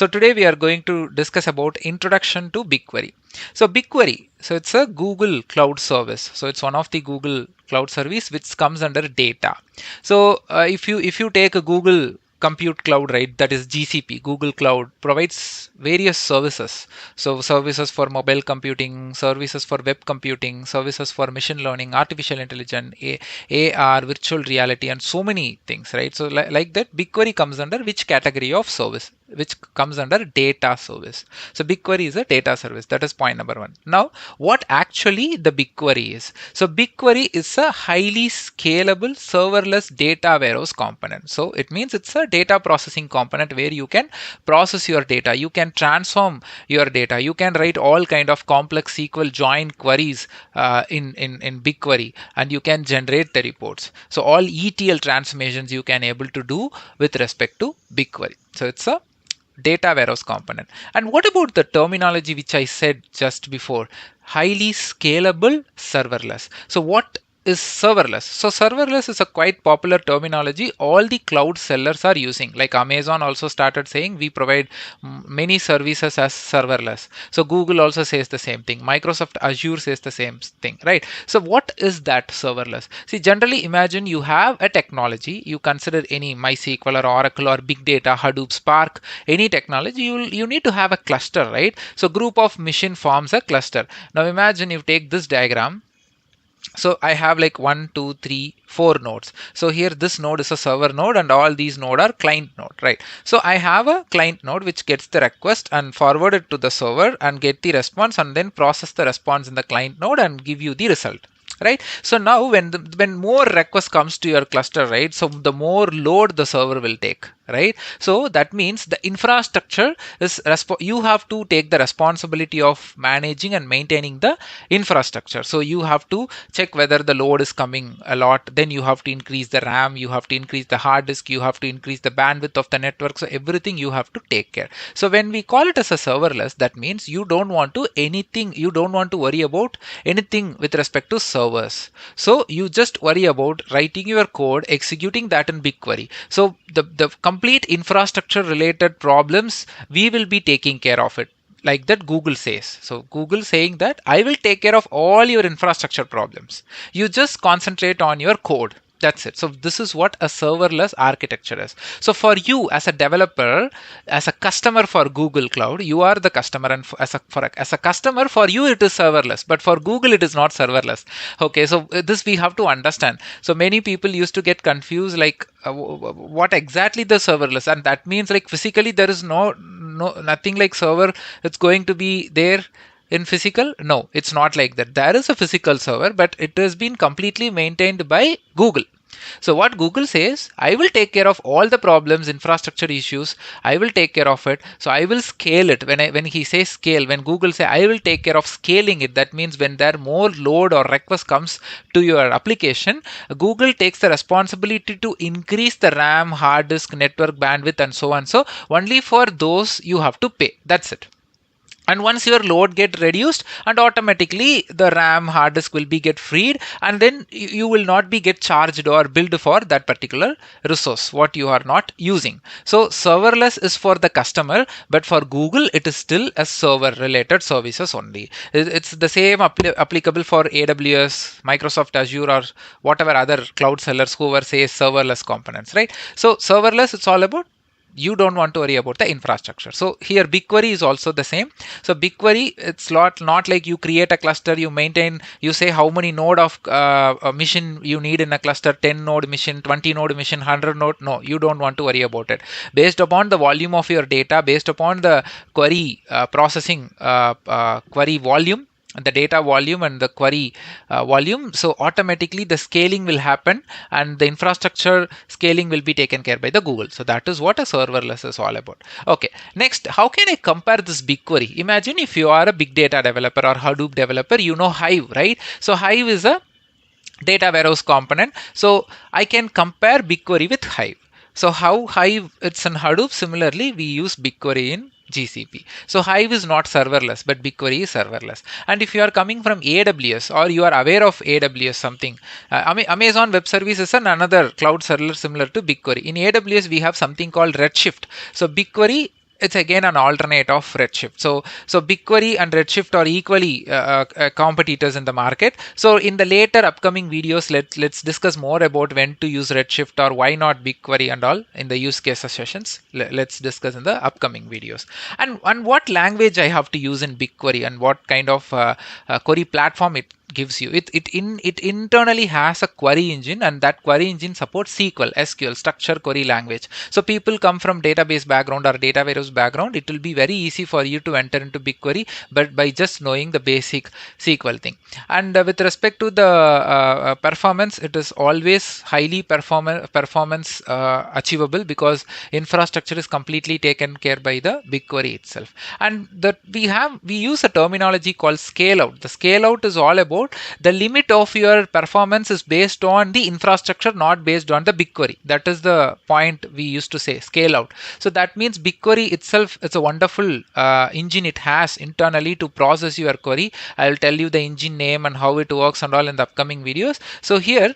So today we are going to discuss about introduction to BigQuery. So BigQuery, so it's a Google cloud service. So it's one of the Google cloud service which comes under data. So if you take a Google compute cloud, right, that is GCP, Google Cloud provides various services. So services for mobile computing, services for web computing, services for machine learning, artificial intelligence, AR, virtual reality, and so many things, right? So like that, BigQuery comes under which category of service? Which comes under data service. So BigQuery is a data service. That is point number one. Now, what actually the BigQuery is? So BigQuery is a highly scalable serverless data warehouse component. So it means it's a data processing component where you can process your data, you can transform your data, you can write all kind of complex SQL join queries in BigQuery, and you can generate the reports. So all ETL transformations you can able to do with respect to BigQuery. So it's a data warehouse component. And what about the terminology which I said just before? Highly scalable serverless. So what is serverless? So serverless is a quite popular terminology all the cloud sellers are using. Like Amazon also started saying we provide many services as serverless. So Google also says the same thing. Microsoft Azure says the same thing, right? So what is that serverless? See, generally imagine you have a technology, you consider any MySQL or Oracle or big data, Hadoop, Spark, any technology, you need to have a cluster, right? So group of machine forms a cluster. Now imagine you take this diagram. So I have like 1, 2, 3, 4 nodes. So here this node is a server node and all these node are client node, right? So I have a client node which gets the request and forward it to the server and get the response and then process the response in the client node and give you the result. Right. So now when more request comes to your cluster, right, so the more load the server will take, right? So that means the infrastructure is you have to take the responsibility of managing and maintaining the infrastructure. So you have to check whether the load is coming a lot, then you have to increase the RAM, you have to increase the hard disk, you have to increase the bandwidth of the network. So everything you have to take care. So when we call it as a serverless, that means you don't want to worry about anything with respect to servers. So you just worry about writing your code, executing that in BigQuery. So the complete infrastructure related problems, we will be taking care of it. Like that Google says. So Google saying that I will take care of all your infrastructure problems. You just concentrate on your code. That's it. So this is what a serverless architecture is. So for you as a developer, as a customer for Google Cloud, you are the customer, and as a customer for you it is serverless, but for Google it is not serverless. Okay, so this we have to understand. So many people used to get confused, like what exactly the serverless, and that means like physically there is nothing like server. It's going to be there in physical. No, it's not like that. There is a physical server, but it has been completely maintained by Google. So what Google says, I will take care of all the problems, infrastructure issues, I will take care of it. So I will scale it. When he says scale, when Google say I will take care of scaling it, that means when there more load or request comes to your application, Google takes the responsibility to increase the RAM, hard disk, network bandwidth, and so on. So only for those you have to pay. That's it. And once your load get reduced, and automatically the RAM, hard disk will be get freed, and then you will not be get charged or billed for that particular resource what you are not using. So serverless is for the customer, but for Google it is still a server related services only. It's the same applicable for AWS, Microsoft Azure, or whatever other cloud sellers whoever says serverless components, right? So serverless, it's all about you don't want to worry about the infrastructure. So here BigQuery is also the same. So BigQuery, it's not like you create a cluster, you maintain, you say how many node of a machine you need in a cluster, 10 node machine, 20 node machine, 100 node. No, you don't want to worry about it. Based upon the volume of your data, based upon the query processing query volume, the data volume and the query volume, so automatically the scaling will happen and the infrastructure scaling will be taken care by the Google. So that is what a serverless is all about. Okay, next, how can I compare this BigQuery? Imagine if you are a big data developer or Hadoop developer, you know Hive, right? So Hive is a data warehouse component. So I can compare BigQuery with Hive. So how Hive it's in Hadoop, similarly we use BigQuery in GCP. So Hive is not serverless, but BigQuery is serverless. And if you are coming from AWS or you are aware of AWS something, Amazon Web Service is another cloud server similar to BigQuery. In AWS, we have something called Redshift. So BigQuery it's again an alternate of Redshift. So BigQuery and Redshift are equally competitors in the market. So in the later upcoming videos, let's discuss more about when to use Redshift or why not BigQuery and all in the use cases sessions. Let's discuss in the upcoming videos. And what language I have to use in BigQuery and what kind of query platform it gives you. It internally has a query engine, and that query engine supports SQL, structure query language. So people come from database background or data warehouse background, it will be very easy for you to enter into BigQuery, but by just knowing the basic SQL thing. And with respect to the performance, it is always highly performance achievable because infrastructure is completely taken care by the BigQuery itself. And that we use a terminology called scale out. The scale out is all about the limit of your performance is based on the infrastructure, not based on the BigQuery. That is the point we used to say, scale out. So that means BigQuery itself, it's a wonderful engine it has internally to process your query. I'll tell you the engine name and how it works and all in the upcoming videos. So here,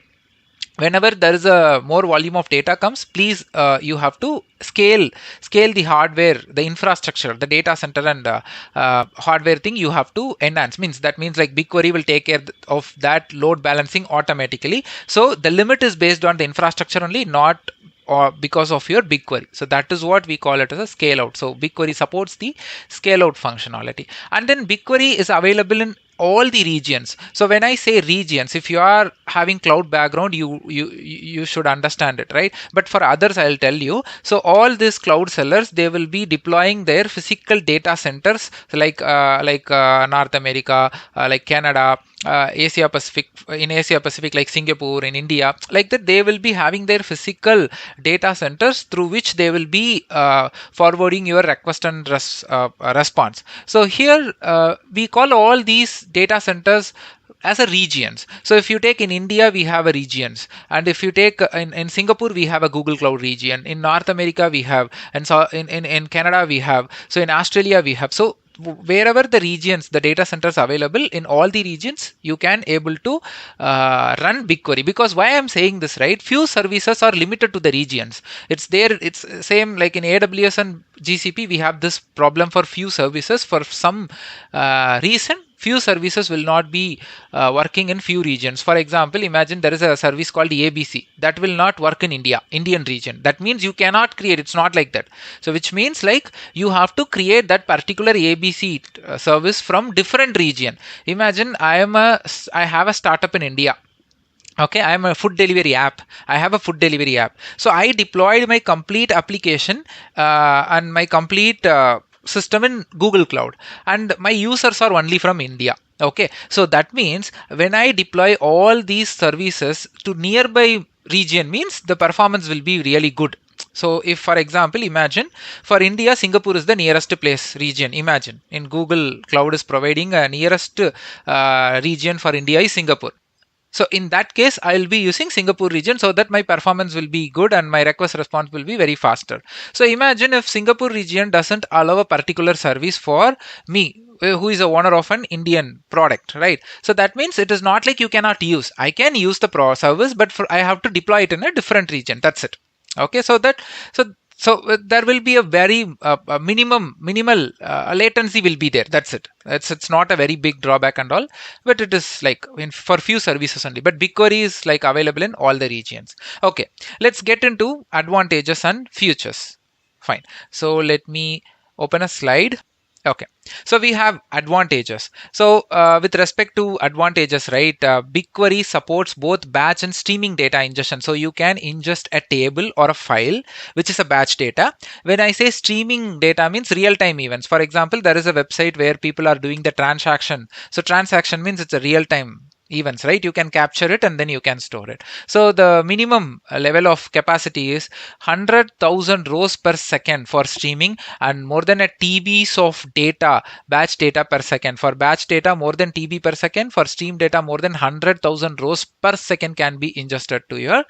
whenever there is a more volume of data comes, please you have to scale the hardware, the infrastructure, the data center and hardware thing you have to enhance. That means like BigQuery will take care of that load balancing automatically. So the limit is based on the infrastructure only, not or because of your BigQuery. So that is what we call it as a scale out. So BigQuery supports the scale out functionality. And then BigQuery is available in all the regions. So when I say regions, if you are having cloud background, you should understand it, right? But for others, I'll tell you. So all these cloud sellers, they will be deploying their physical data centers, like North America, like Canada, Asia Pacific, in Asia Pacific like Singapore, in India, like that, they will be having their physical data centers through which they will be forwarding your request and response. So here we call all these data centers as a regions. So if you take in India, we have a regions, and if you take in Singapore, we have a Google Cloud region. In North America, we have, and so in Canada, we have. So in Australia, we have. So wherever the regions, the data centers available in all the regions, you can able to run BigQuery. Because why I'm saying this, right? Few services are limited to the regions. It's there. It's same like in AWS and GCP. We have this problem for few services for some reason. Few services will not be working in few regions. For example, imagine there is a service called ABC that will not work in Indian region. That means you cannot create. It's not like that. So which means like you have to create that particular ABC service from different region. Imagine I have a startup in India. Okay, I am a food delivery app. I have a food delivery app. So I deployed my complete application and my complete system in Google Cloud, and my users are only from India. Okay, so that means when I deploy all these services to nearby region, means the performance will be really good. So if, for example, imagine for India, Singapore is the nearest place region. Imagine in Google Cloud is providing a nearest region for India is Singapore. So in that case, I'll be using Singapore region so that my performance will be good and my request response will be very faster. So imagine if Singapore region doesn't allow a particular service for me, who is a owner of an Indian product, right? So that means it is not like you cannot use. I can use the service, but I have to deploy it in a different region. That's it. Okay, so there will be a very minimal latency will be there. That's it. It's not a very big drawback and all, but it is like for few services only. But BigQuery is like available in all the regions. Okay, let's get into advantages and features. Fine. So let me open a slide. Okay, so we have advantages. So with respect to advantages, right, BigQuery supports both batch and streaming data ingestion. So you can ingest a table or a file, which is a batch data. When I say streaming data, means real-time events. For example, there is a website where people are doing the transaction. So transaction means it's a real-time events, right? You can capture it and then you can store it. So the minimum level of capacity is 100,000 rows per second for streaming, and more than a TBs of data, batch data per second. For batch data, more than TB per second. For stream data, more than 100,000 rows per second can be ingested to your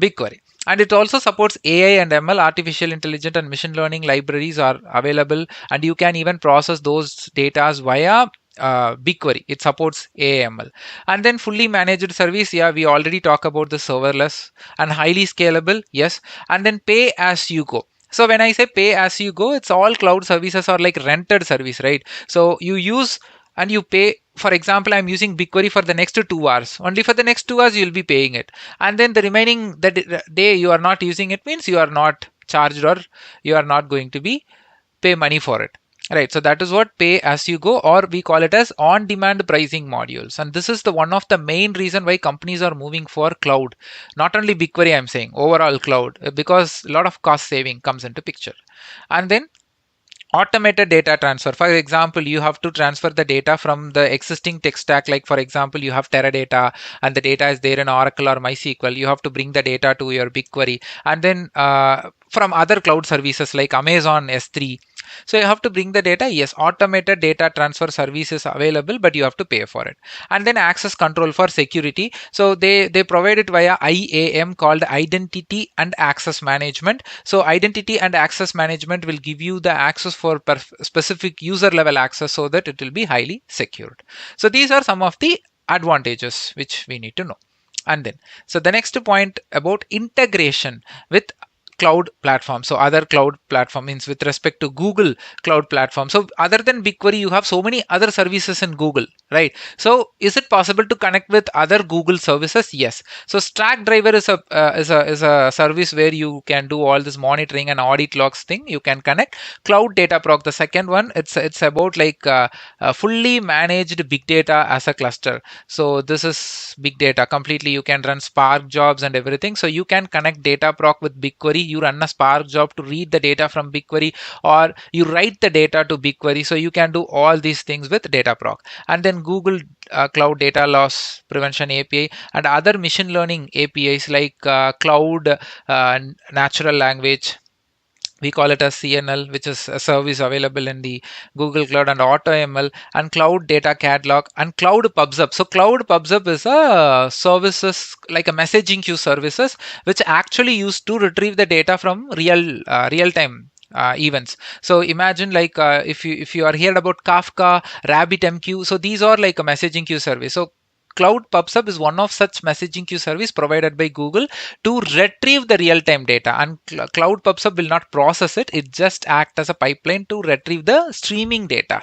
BigQuery. And it also supports AI and ML, artificial intelligence and machine learning libraries are available, and you can even process those data via BigQuery. It supports AML. And then fully managed service, yeah, we already talk about the serverless and highly scalable, yes. And then pay as you go. So when I say pay as you go, it's all cloud services are like rented service, right? So you use and you pay. For example, I'm using BigQuery for the next 2 hours. Only for the next 2 hours you'll be paying it, and then the remaining day you are not using it means you are not charged, or you are not going to be pay money for it. Right, so that is what pay as you go, or we call it as on demand pricing modules. And this is the one of the main reason why companies are moving for cloud. Not only BigQuery, I'm saying overall cloud, because a lot of cost saving comes into picture. And then automated data transfer. For example, you have to transfer the data from the existing tech stack. Like for example, you have Teradata and the data is there in Oracle or MySQL. You have to bring the data to your BigQuery, and then from other cloud services like Amazon S3. So you have to bring the data. Yes, automated data transfer service is available, but you have to pay for it. And then access control for security. So they provide it via IAM, called identity and access management. So identity and access management will give you the access for specific user level access, so that it will be highly secured. So these are some of the advantages which we need to know. And then, so the next point about integration with cloud platform. So other cloud platform means with respect to Google cloud platform. So other than BigQuery, you have so many other services in Google, right? So is it possible to connect with other Google services? Yes. So Stack Driver is a service where you can do all this monitoring and audit logs thing. You can connect Cloud Dataproc. The second one, it's about like fully managed big data as a cluster. So this is big data completely. You can run Spark jobs and everything. So you can connect Dataproc with BigQuery. You run a Spark job to read the data from BigQuery, or you write the data to BigQuery. So you can do all these things with Dataproc. And then Google Cloud Data Loss Prevention API and other machine learning APIs like Cloud Natural Language. We call it as CNL, which is a service available in the Google Cloud, and AutoML and Cloud Data Catalog and Cloud PubSub. So Cloud PubSub is a services like a messaging queue services which actually used to retrieve the data from real time events. So imagine like if you are heard about Kafka, RabbitMQ. So these are like a messaging queue service. So Cloud PubSub is one of such messaging queue service provided by Google to retrieve the real-time data, and Cloud PubSub will not process it. It just acts as a pipeline to retrieve the streaming data.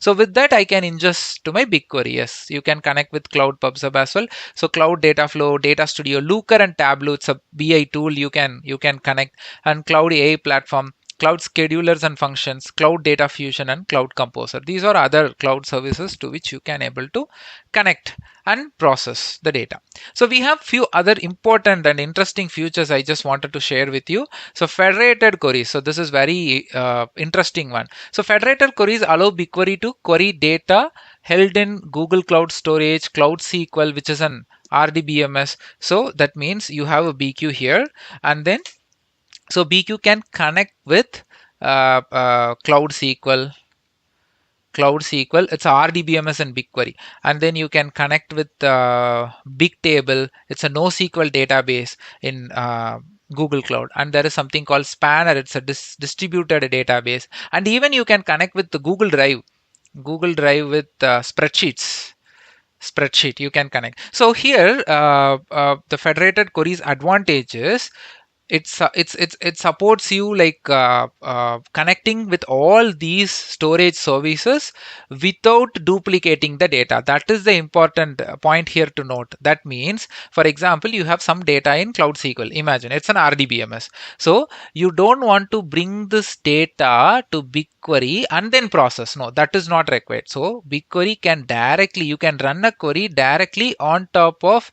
So with that, I can ingest to my BigQuery. Yes, you can connect with Cloud PubSub as well. So Cloud Data Flow, Data Studio, Looker, and Tableau. It's a BI tool. You can connect, and Cloud AI platform, Cloud Schedulers and Functions, Cloud Data Fusion, and Cloud Composer. These are other cloud services to which you can able to connect and process the data. So we have few other important and interesting features I just wanted to share with you. So federated queries. So this is very interesting one. So federated queries allow BigQuery to query data held in Google Cloud Storage, Cloud SQL, which is an RDBMS. So that means you have a BQ here, and then so BQ can connect with Cloud SQL. It's a RDBMS and BigQuery, and then you can connect with Bigtable. It's a NoSQL database in Google Cloud, and there is something called Spanner. It's a distributed database, and even you can connect with the Google Drive. With spreadsheet you can connect. So here the federated queries advantages, it supports you like connecting with all these storage services without duplicating the data. That is the important point here to note. That means, for example, you have some data in Cloud SQL. Imagine it's an RDBMS. So you don't want to bring this data to BigQuery and then process. No, that is not required. So BigQuery can directly, you can run a query directly on top of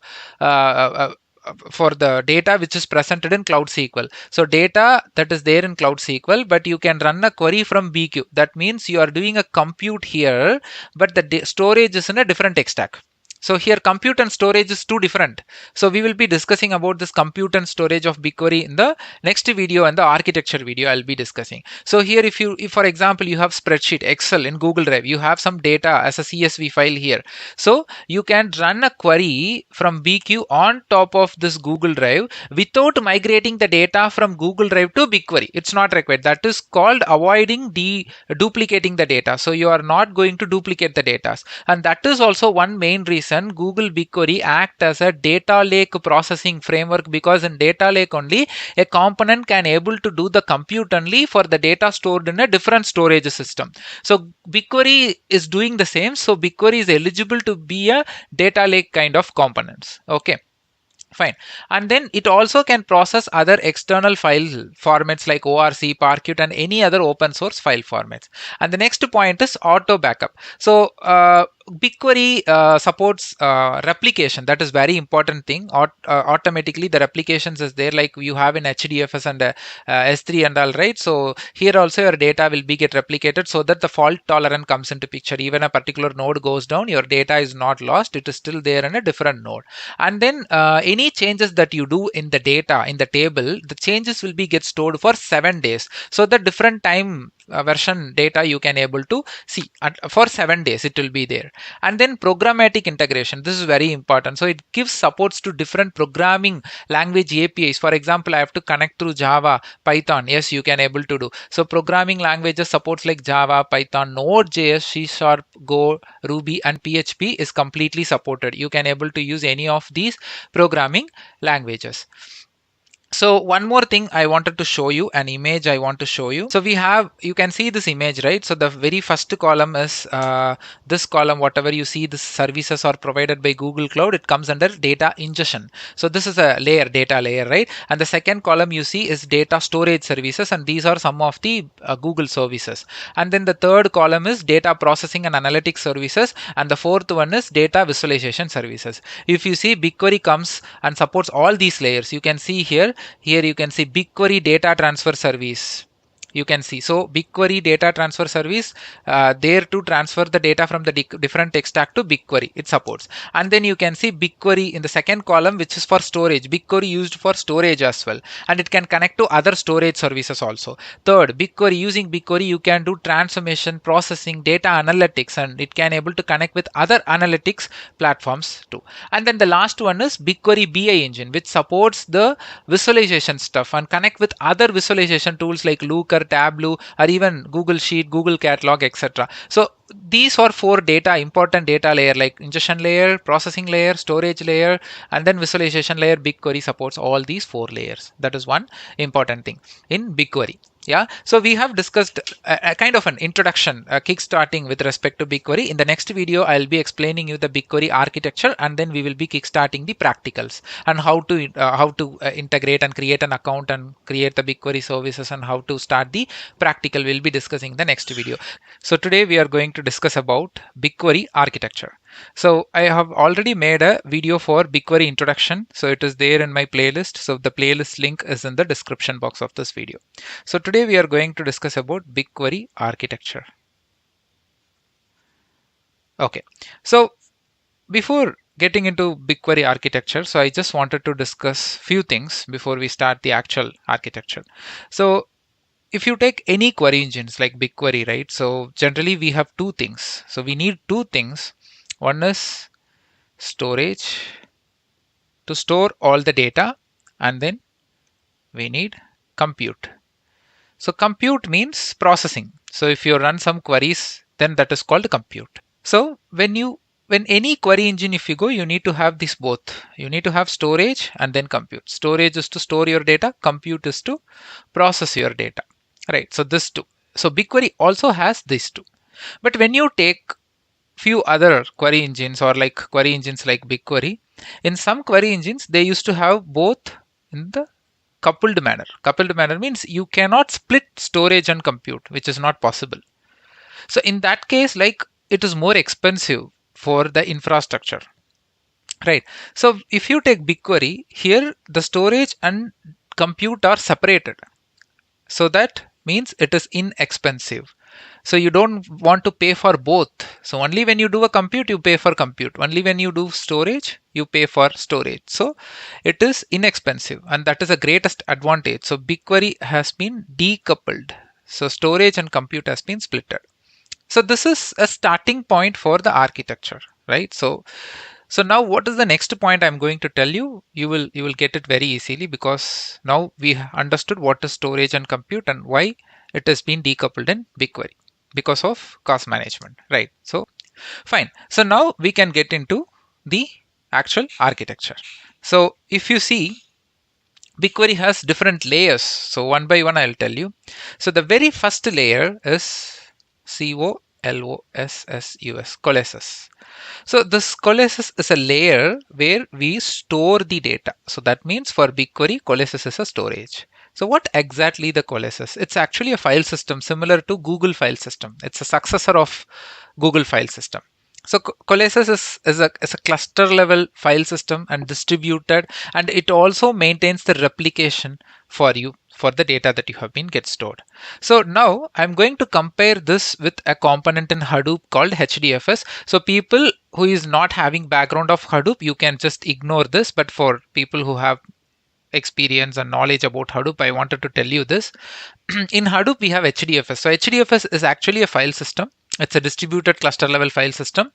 for the data which is presented in Cloud SQL. So data that is there in Cloud SQL, but you can run a query from BQ. That means you are doing a compute here, but the storage is in a different tech stack. So here compute and storage is two different. So we will be discussing about this compute and storage of BigQuery in the next video, and the architecture video I'll be discussing. So here if for example you have spreadsheet Excel in Google Drive, you have some data as a CSV file here. So you can run a query from BQ on top of this Google Drive without migrating the data from Google Drive to BigQuery. It's not required. That is called avoiding duplicating the data. So you are not going to duplicate the data, and that is also one main reason reason Google BigQuery act as a data lake processing framework, because in data lake only a component can able to do the compute only for the data stored in a different storage system. So BigQuery is doing the same. So BigQuery is eligible to be a data lake kind of components. Okay. Fine. And then it also can process other external file formats like ORC, Parquet, and any other open source file formats. And the next point is auto backup. So BigQuery supports replication. That is very important thing. Automatically the replications is there, like you have in HDFS and S3 and all, right? So here also your data will be get replicated so that the fault tolerance comes into picture. Even a particular node goes down, your data is not lost. It is still there in a different node. And then any changes that you do in the data in the table, the changes will be get stored for 7 days. So the different time version data you can able to see for 7 days it will be there. And then programmatic integration, this is very important. So it gives supports to different programming language APIs. For example, I have to connect through Java, Python. Yes, you can able to do. So programming languages supports like Java, Python, Node.js, C#, Go, Ruby, and PHP is completely supported. You can able to use any of these programming languages. So one more thing I wanted to show you, an image I want to show you. So we have, you can see this image, right? So the very first column is this column, whatever you see, the services are provided by Google Cloud. It comes under data ingestion. So this is a layer, data layer, right? And the second column you see is data storage services. And these are some of the Google services. And then the third column is data processing and analytics services. And the fourth one is data visualization services. If you see, BigQuery comes and supports all these layers. You can see here you can see BigQuery data transfer service. You can see, so BigQuery data transfer service, there to transfer the data from the different tech stack to BigQuery, it supports. And then you can see BigQuery in the second column, which is for storage. BigQuery used for storage as well, and it can connect to other storage services also. Third, BigQuery, using BigQuery you can do transformation, processing, data analytics, and it can able to connect with other analytics platforms too. And then the last one is BigQuery BI engine, which supports the visualization stuff and connect with other visualization tools like Looker, Tableau, or even Google Sheet, Google Catalog, etc. So these are four important data layer, like ingestion layer, processing layer, storage layer, and then visualization layer. BigQuery supports all these four layers. That is one important thing in BigQuery. Yeah, so we have discussed a kind of an introduction, kickstarting with respect to BigQuery. In the next video, I'll be explaining you the BigQuery architecture, and then we will be kickstarting the practicals and how to integrate and create an account and create the BigQuery services, and how to start the practical. We'll be discussing in the next video. So today we are going to discuss about BigQuery architecture. So I have already made a video for BigQuery introduction. So it is there in my playlist. So the playlist link is in the description box of this video. So today we are going to discuss about BigQuery architecture. Okay. So before getting into BigQuery architecture, so I just wanted to discuss few things before we start the actual architecture. So if you take any query engines like BigQuery, right? So generally we have two things. So we need two things. One is storage to store all the data, and then we need compute. So compute means processing. So if you run some queries, then that is called compute. So when any query engine, if you go, you need to have this both. You need to have storage and then compute. Storage is to store your data. Compute is to process your data. Right. So this two. So BigQuery also has these two. But when you take few other query engines, or like query engines like BigQuery, in some query engines, they used to have both in the coupled manner. Coupled manner means you cannot split storage and compute, which is not possible. So in that case, like, it is more expensive for the infrastructure, right? So if you take BigQuery, here the storage and compute are separated. So that means it is inexpensive. So you don't want to pay for both. So only when you do a compute, you pay for compute. Only when you do storage, you pay for storage. So it is inexpensive, and that is the greatest advantage. So BigQuery has been decoupled. So storage and compute has been splitted. So this is a starting point for the architecture, right? So now what is the next point I'm going to tell you? You will get it very easily, because now we understood what is storage and compute and why it has been decoupled in BigQuery, because of cost management, right? So fine. So now we can get into the actual architecture. So if you see, BigQuery has different layers. So one by one, I'll tell you. So the very first layer is COLOSSUS, Colossus. So this Colossus is a layer where we store the data. So that means for BigQuery, Colossus is a storage. So what exactly the Colossus? It's actually a file system similar to Google file system. It's a successor of Google file system. So Colossus is a cluster level file system and distributed, and it also maintains the replication for you for the data that you have been get stored. So now I'm going to compare this with a component in Hadoop called HDFS. So people who is not having background of Hadoop, you can just ignore this. But for people who have experience and knowledge about Hadoop, I wanted to tell you this. In Hadoop, we have HDFS. So HDFS is actually a file system. It's a distributed cluster level file system,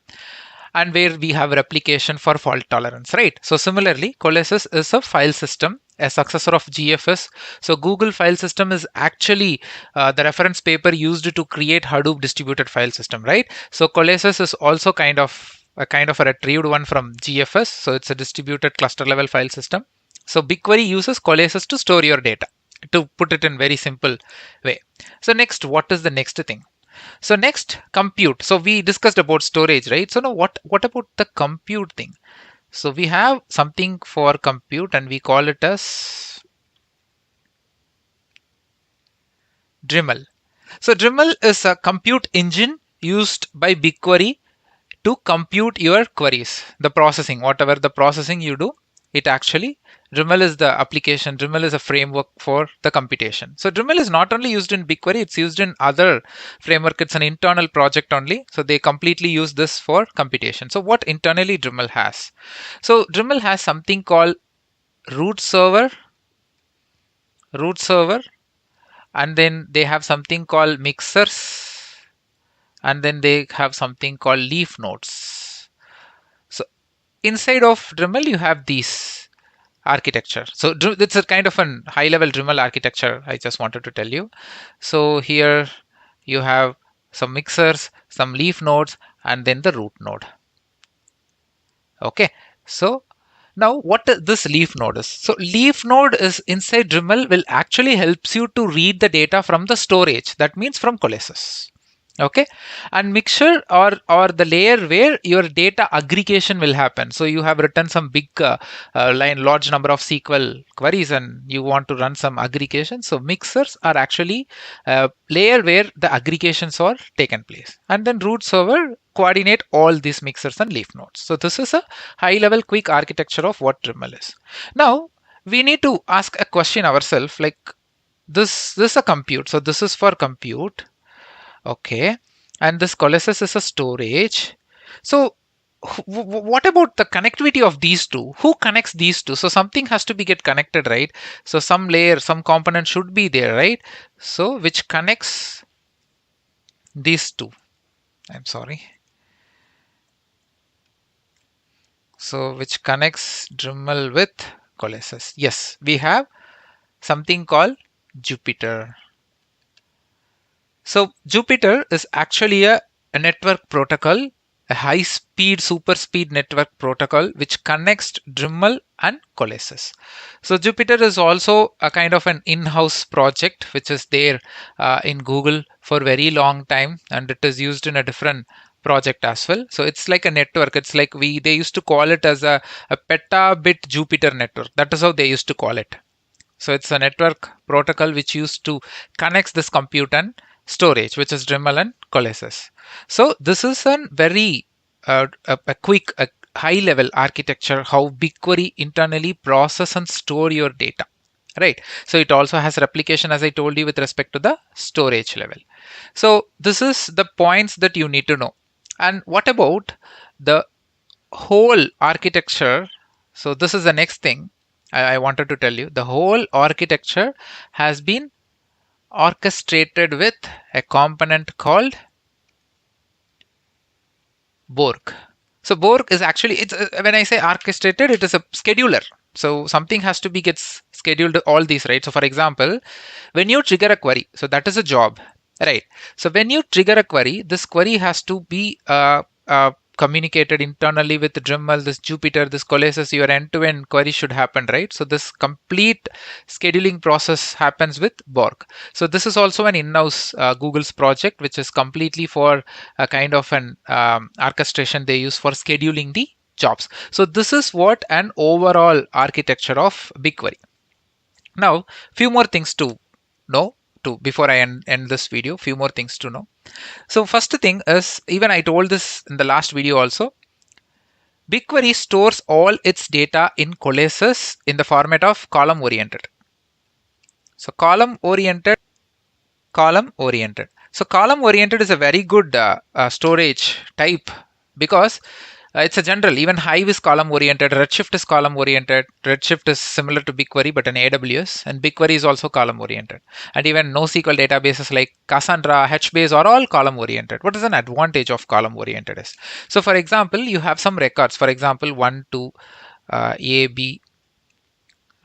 and where we have replication for fault tolerance, right? So similarly, Colossus is a file system, a successor of GFS. So Google file system is actually the reference paper used to create Hadoop distributed file system, right? So Colossus is also kind of a retrieved one from GFS. So it's a distributed cluster level file system. So BigQuery uses Colossus to store your data, to put it in very simple way. So next, what is the next thing? So next, compute. So we discussed about storage, right? So now what about the compute thing? So we have something for compute and we call it as Dremel. So Dremel is a compute engine used by BigQuery to compute your queries, the processing, whatever the processing you do, it actually, Dremel is the application, Dremel is a framework for the computation. So Dremel is not only used in BigQuery, it's used in other framework. It's an internal project only. So they completely use this for computation. So what internally Dremel has? So Dremel has something called root server, and then they have something called mixers, and then they have something called leaf nodes. So inside of Dremel, you have these architecture. So it's a kind of a high level Dremel architecture I just wanted to tell you. So here you have some mixers, some leaf nodes, and then the root node. Okay, so now what this leaf node is? So leaf node is inside Dremel will actually helps you to read the data from the storage. That means from Colossus. Okay, and mixture or the layer where your data aggregation will happen. So you have written some big large number of SQL queries and you want to run some aggregation. So mixers are actually a layer where the aggregations are taken place, and then root server coordinate all these mixers and leaf nodes. So this is a high level quick architecture of what Dremel is. Now we need to ask a question ourselves, like this is a compute. So this is for compute. Okay, and this Colossus is a storage. So what about the connectivity of these two? Who connects these two? So something has to be get connected, right? So some layer, some component should be there, right? So which connects these two? I'm sorry. So which connects Dremel with Colossus? Yes, we have something called Jupyter. So Jupyter is actually a network protocol, a high speed, super speed network protocol which connects Dremel and Colossus. So Jupyter is also a kind of an in-house project which is there in Google for very long time, and it is used in a different project as well. So it's like a network. It's like they used to call it as a petabit Jupyter network. That is how they used to call it. So it's a network protocol which used to connect this compute and storage, which is Dremel and Colossus. So this is a very a quick, high level architecture how BigQuery internally process and store your data, right? So it also has replication, as I told you, with respect to the storage level. So this is the points that you need to know. And what about the whole architecture? So this is the next thing I wanted to tell you. The whole architecture has been orchestrated with a component called Borg. So Borg is actually, it's when I say orchestrated, it is a scheduler. So something has to be gets scheduled, all these, right? So for example, when you trigger a query, so that is a job, right? So when you trigger a query, this query has to be communicated internally with Dremel, this Jupyter, this Colossus, your end-to-end query should happen, right? So this complete scheduling process happens with Borg. So this is also an in-house Google's project, which is completely for a kind of an orchestration they use for scheduling the jobs. So this is what an overall architecture of BigQuery. Now, few more things to know before I end this video, few more things to know. So first thing is, even I told this in the last video also, BigQuery stores all its data in Colossus in the format of column oriented. So column oriented. So column oriented is a very good storage type because it's a general. Even Hive is column oriented. Redshift is column oriented. Redshift is similar to BigQuery but an AWS, and BigQuery is also column oriented. And even NoSQL databases like Cassandra, HBase are all column oriented. What is an advantage of column oriented is? So for example, you have some records. For example, 1, 2, A, B,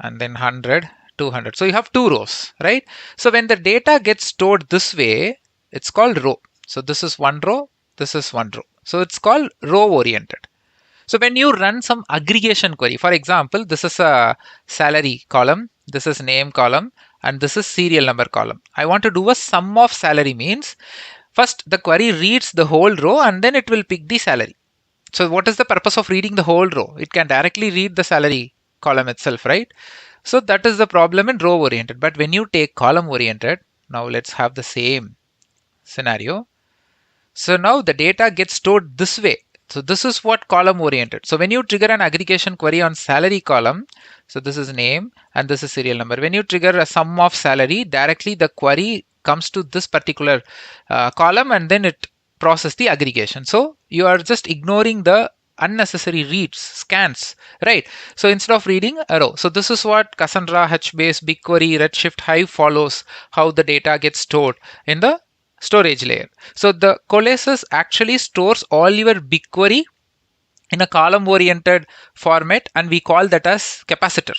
and then 100. 200. So you have two rows, right? So when the data gets stored this way, it's called row. So this is one row, this is one row. So it's called row oriented. So when you run some aggregation query, for example, this is a salary column, this is name column, and this is serial number column. I want to do a sum of salary means first the query reads the whole row and then it will pick the salary. So what is the purpose of reading the whole row? It can directly read the salary column itself, right? So that is the problem in row oriented. But when you take column oriented, now let's have the same scenario. So now the data gets stored this way. So this is what column oriented. So when you trigger an aggregation query on salary column, so this is name and this is serial number. When you trigger a sum of salary, directly the query comes to this particular column and then it processes the aggregation. So you are just ignoring the unnecessary reads, scans, right? So instead of reading a row. So this is what Cassandra, HBase, BigQuery, Redshift, Hive follows how the data gets stored in the storage layer. So the Colossus actually stores all your BigQuery in a column oriented format, and we call that as capacitor.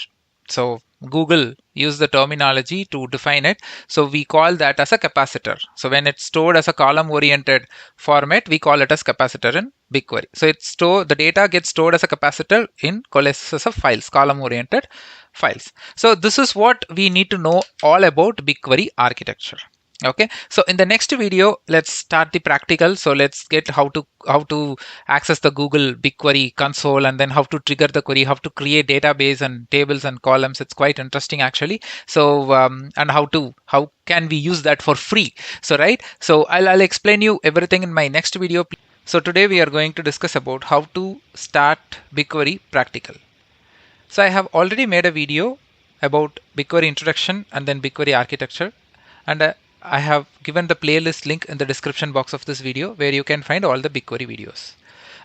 So Google used the terminology to define it. So we call that as a capacitor. So when it's stored as a column oriented format, we call it as capacitor in BigQuery. So the data gets stored as a capacitor in Colossus of files, column oriented files. So this is what we need to know all about BigQuery architecture. Okay, so in the next video, let's start the practical. So let's get how to access the Google BigQuery console, and then how to trigger the query, how to create database and tables and columns. It's quite interesting actually. So and how can we use that for free? So right, so I'll explain you everything in my next video. So today we are going to discuss about how to start BigQuery practical. So I have already made a video about BigQuery introduction and then BigQuery architecture, and I have given the playlist link in the description box of this video where you can find all the BigQuery videos.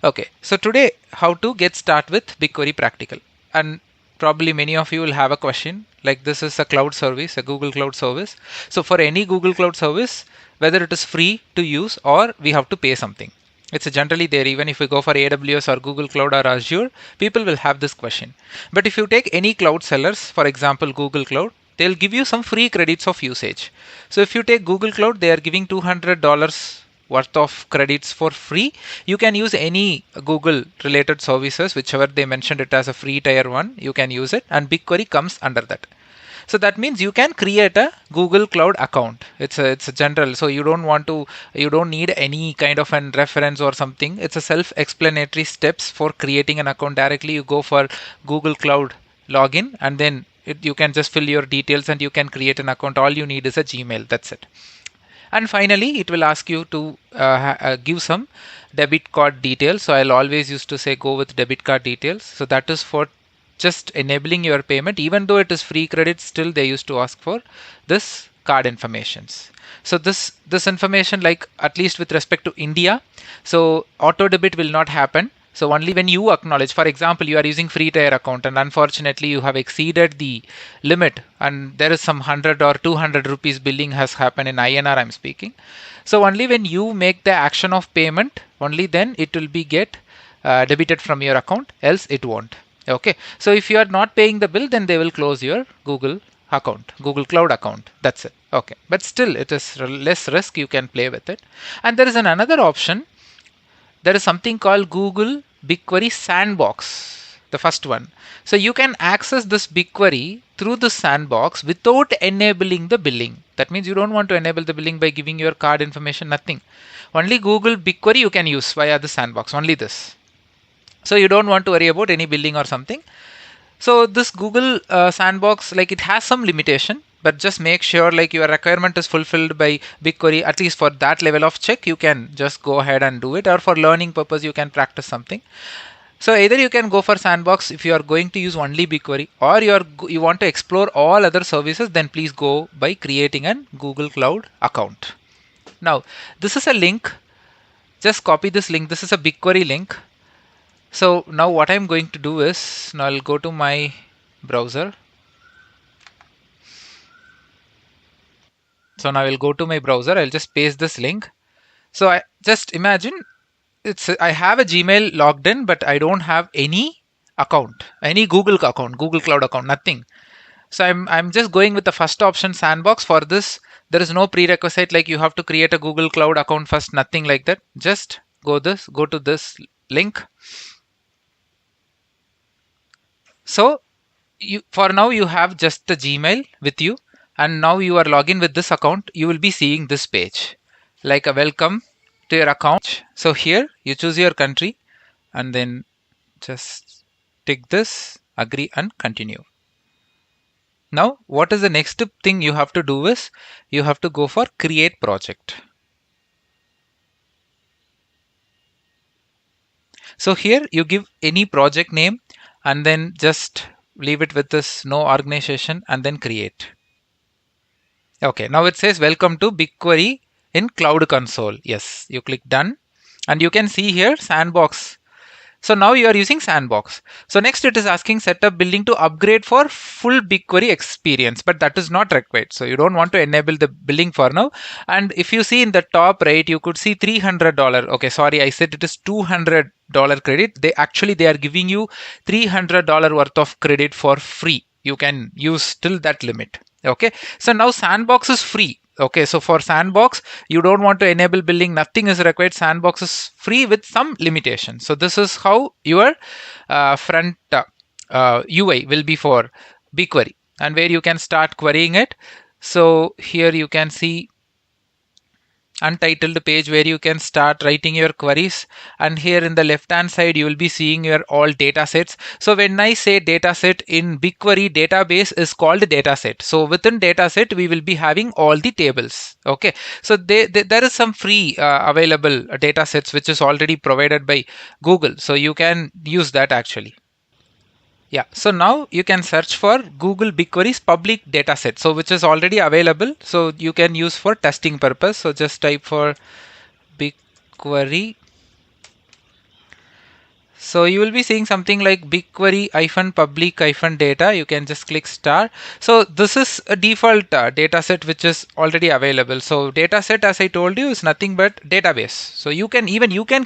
Okay, so today how to get started with BigQuery practical. And probably many of you will have a question like, this is a cloud service, a Google cloud service. So for any Google cloud service, whether it is free to use or we have to pay something. It's generally there. Even if we go for AWS or Google Cloud or Azure, people will have this question. But if you take any cloud sellers, for example, Google Cloud, they'll give you some free credits of usage. So if you take Google Cloud, they are giving $200 worth of credits for free. You can use any Google related services, whichever they mentioned it as a free tier one, you can use it, and BigQuery comes under that. So that means you can create a Google Cloud account. It's a general, so you don't need any kind of an reference or something. It's a self-explanatory steps for creating an account. Directly you go for Google Cloud login, and then you can just fill your details and you can create an account. All you need is a Gmail. That's it. And finally, it will ask you to give some debit card details. So I'll always used to say go with debit card details. So that is for just enabling your payment. Even though it is free credit, still they used to ask for this card informations. So this information, like at least with respect to India, so auto debit will not happen. So only when you acknowledge, for example, you are using free tier account and unfortunately you have exceeded the limit and there is some 100 or 200 rupees billing has happened in INR I'm speaking. So only when you make the action of payment, only then it will be get debited from your account, else it won't. Okay, so if you are not paying the bill, then they will close your Google account, Google Cloud account. That's it. Okay, but still it is less risk, you can play with it. And there is another option there is something called Google BigQuery Sandbox, the first one. So you can access this BigQuery through the sandbox without enabling the billing. That means you don't want to enable the billing by giving your card information, nothing. Only Google BigQuery you can use via the sandbox, only this. So you don't want to worry about any billing or something. So this Google sandbox, like it has some limitation, but just make sure like your requirement is fulfilled by BigQuery. At least for that level of check, you can just go ahead and do it, or for learning purpose, you can practice something. So either you can go for sandbox if you are going to use only BigQuery, or you want to explore all other services, then please go by creating an Google Cloud account. Now, this is a link. Just copy this link. This is a BigQuery link. So now what I'm going to do is, now I'll go to my browser. So now I'll go to my browser. I'll just paste this link. So I just imagine I have a Gmail logged in, but I don't have any account, any Google account, Google Cloud account, nothing. So I'm just going with the first option, sandbox. For this, there is no prerequisite like you have to create a Google Cloud account first, nothing like that. Just go to this link. So for now you have just the Gmail with you, and now you are logged in with this account. You will be seeing this page like a welcome to your account. So here you choose your country and then just tick this, agree and continue. Now what is the next thing you have to do is you have to go for create project. So here you give any project name and then just leave it with this no organization and then create. Okay, now it says welcome to BigQuery in Cloud Console. Yes, you click done and you can see here sandbox. So now you are using sandbox. So next it is asking setup billing to upgrade for full BigQuery experience, but that is not required. So you don't want to enable the billing for now. And if you see in the top right, you could see $300. Okay, sorry, I said it is $200 credit. They are giving you $300 worth of credit for free. You can use till that limit. Okay, so now sandbox is free. Okay, so for sandbox, you don't want to enable billing, nothing is required. Sandbox is free with some limitations. So this is how your front UI will be for BigQuery and where you can start querying it. So here you can see untitled page where you can start writing your queries, and here in the left hand side you will be seeing your all data sets. So when I say data set in BigQuery database is called dataset. So within dataset we will be having all the tables. Okay, so there is some free available data sets which is already provided by Google, so you can use that actually. Yeah, so now you can search for Google BigQuery's public dataset, so which is already available, so you can use for testing purpose. So just type for BigQuery. So you will be seeing something like BigQuery-public-data. You can just click star. So this is a default dataset which is already available. So dataset, as I told you, is nothing but database. So you can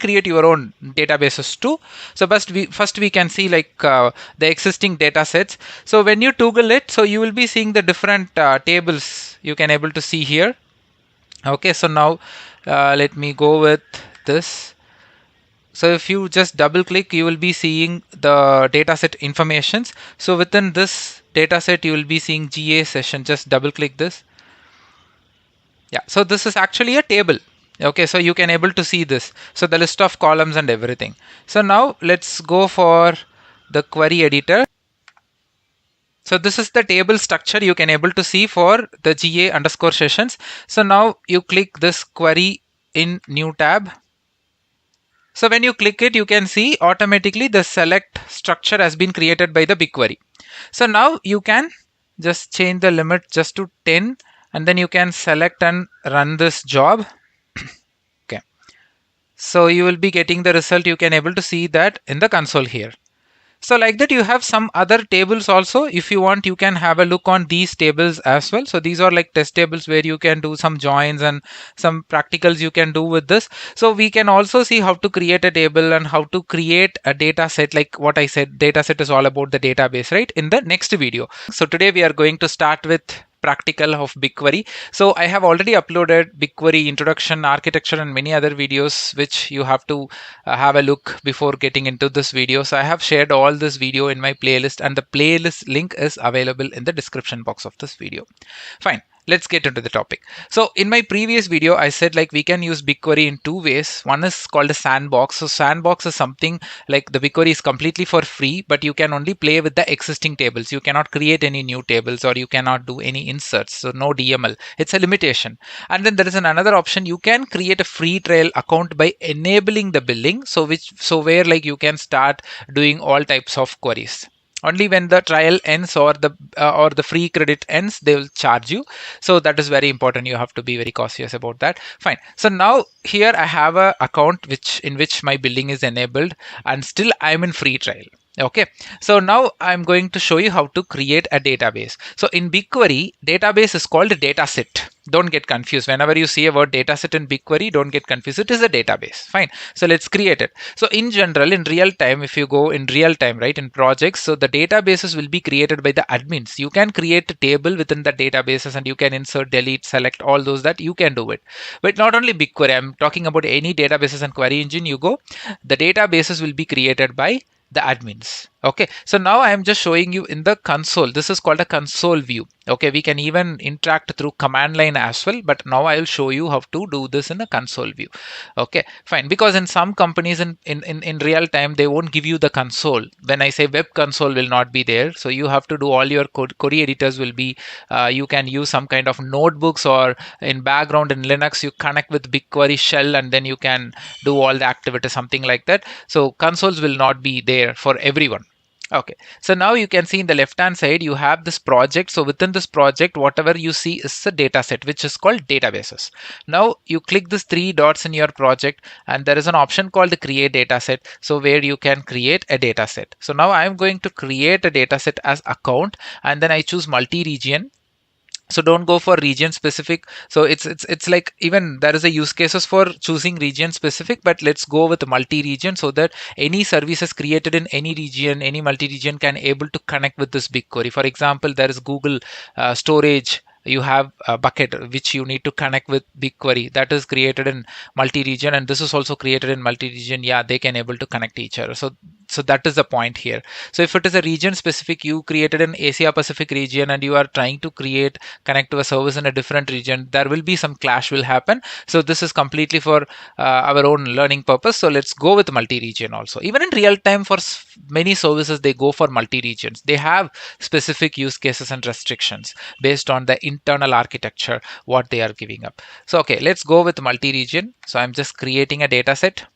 create your own databases too. So first we can see like the existing datasets. So when you toggle it, so you will be seeing the different tables you can able to see here. Okay, so now let me go with this. So if you just double click, you will be seeing the dataset informations. So within this dataset, you will be seeing GA session. Just double click this. Yeah, so this is actually a table. Okay, so you can able to see this. So the list of columns and everything. So now let's go for the query editor. So this is the table structure you can able to see for the GA underscore sessions. So now you click this query in new tab. So when you click it, you can see automatically the select structure has been created by the BigQuery. So now you can just change the limit just to 10 and then you can select and run this job. Okay. So you will be getting the result. You can able to see that in the console here. So like that, you have some other tables also. If you want, you can have a look on these tables as well. So these are like test tables where you can do some joins and some practicals you can do with this. So we can also see how to create a table and how to create a data set. Like what I said, data set is all about the database, right? In the next video. So today we are going to start with practical of BigQuery. So I have already uploaded BigQuery Introduction, Architecture, and many other videos which you have to have a look before getting into this video. So I have shared all this video in my playlist, and the playlist link is available in the description box of this video. Fine. Let's get into the topic. So in my previous video, I said like we can use BigQuery in two ways. One is called a sandbox. So sandbox is something like the BigQuery is completely for free, but you can only play with the existing tables. You cannot create any new tables, or you cannot do any inserts. So no DML. It's a limitation. And then there is another option. You can create a free trial account by enabling the billing. So where like you can start doing all types of queries. Only when the trial ends or the free credit ends, they will charge you. So that is very important. You have to be very cautious about that. Fine. So now here I have a account in which my billing is enabled, and still I'm in free trial. Okay, so now I'm going to show you how to create a database. So in BigQuery, database is called DataSet. Don't get confused. Whenever you see a word DataSet in BigQuery, don't get confused. It is a database. Fine. So let's create it. So in general, in real time, if you go in real time, right, in projects, so the databases will be created by the admins. You can create a table within the databases, and you can insert, delete, select, all those that you can do it. But not only BigQuery, I'm talking about any databases and query engine you go, the databases will be created by the admins. Okay, so now I am just showing you in the console. This is called a console view. Okay, we can even interact through command line as well, but now I will show you how to do this in a console view. Okay, fine. Because in some companies in real time, they won't give you the console. When I say web console will not be there, so you have to do all your query editors will be. You can use some kind of notebooks, or in background in Linux, you connect with BigQuery shell, and then you can do all the activity, something like that. So consoles will not be there for everyone. Okay, so now you can see in the left hand side you have this project. So within this project, whatever you see is a data set which is called databases. Now you click these three dots in your project, and there is an option called the create data set. So where you can create a data set. So now I am going to create a data set as account, and then I choose multi-region. So don't go for region specific. So it's like even there is a use cases for choosing region specific, but let's go with multi-region, so that any services created in any region, any multi-region can able to connect with this BigQuery. For example, there is Google storage. You have a bucket which you need to connect with BigQuery, that is created in multi-region, and this is also created in multi-region. Yeah, they can able to connect each other. So that is the point here. So if it is a region specific, you created an Asia Pacific region, and you are trying to connect to a service in a different region, there will be some clash will happen. So this is completely for our own learning purpose. So let's go with multi-region also. Even in real time, for many services, they go for multi-regions. They have specific use cases and restrictions based on the internal architecture what they are giving up. So okay, let's go with multi-region. So I'm just creating a data set.